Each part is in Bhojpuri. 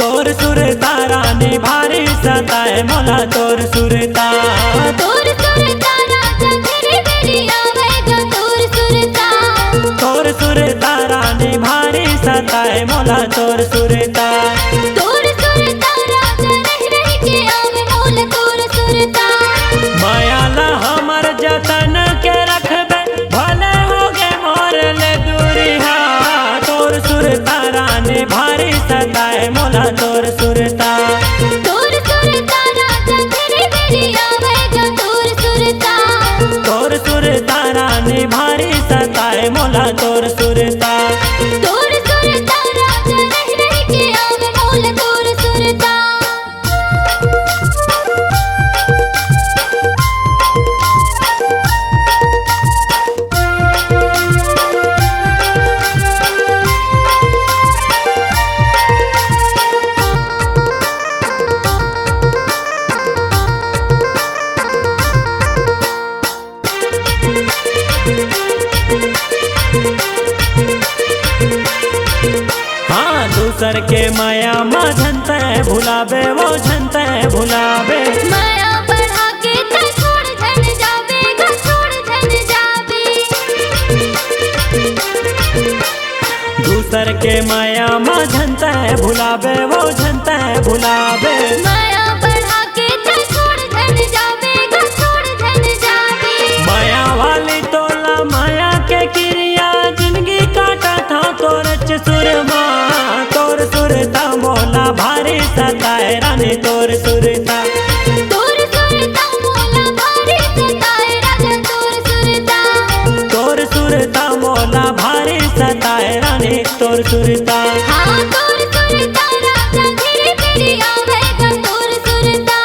तोर सुरता रानी भारी सताए मोला तोर सुरता राजा तेरे बेरी आवेगा तोर सुरता रानी भारी सताए मोला तोर सुरता राजा रह रह के आवे मोला तोर सुरता मायाला हमर जतन के रखबे भले होगे मोर ले दूरिया तोर सुरता रानी भारी सताए मोला तोर सुरता राजा तेरे बेरी आवेगा तोर सुरता रानी भारी सताए मोला तोर सुरता राजा रह रह के आवे मोला तोर सुरता हाँ दूसर के माया माँ झनते भुलावे वो झनते भुलावे माया बढ़ा के तो छोड़ धन जावेगा छोड़ धन जावे दूसर के माया माँ झनते भुलावे वो झनते भुलावे माया बढ़ा के तो छोड़ धन जावेगा छोड़ धन जावे माया वाली तोला माया के क्रिया जिंदगी काटा था तोर सुरमा तोर सुरता मोला भारी सताए रानी तोर सुरता मोला भारी सताए राजा तोर सुरता मोला भारी सताए रानी तोर सुरता हाँ राजा तेरे बेरी आवेगा तोर सुरता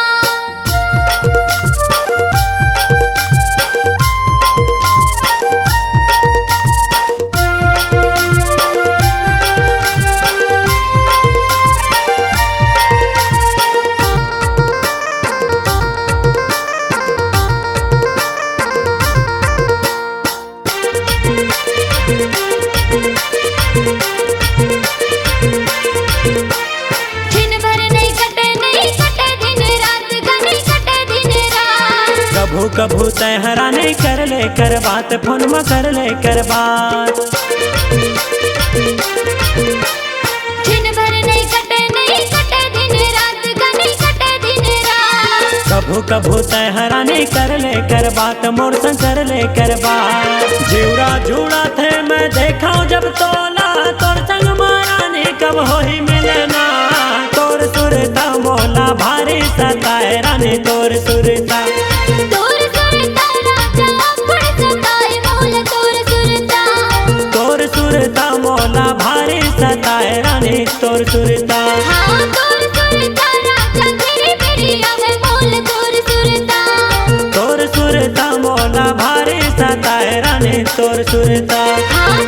दिन भर नहीं कटे दिन रात गनी कटे दिन रात कभू कभू तहरा नहीं कर ले कर बात फोन में कर ले कर बात दिन भर नहीं कटे दिन रात गनी कटे दिन रात कभू कभू तहरा नहीं कर ले कर बात मोर संग कर ले कर बात जीवरा जुड़ा थे मैं देखा जब तोला तोर संग मारा नहीं कब हो ही मिलना तोर सुरता मोला भारी सताए रानी तोर सुरता राजा अपड़ सताए मोला तोर सुरता मोला भारी सताए रानी तोर सुरता हाँ राजा तेरे बेरी आवे मोला तोर सुरता मोला भारी सताए रानी तोर सुरता हाँ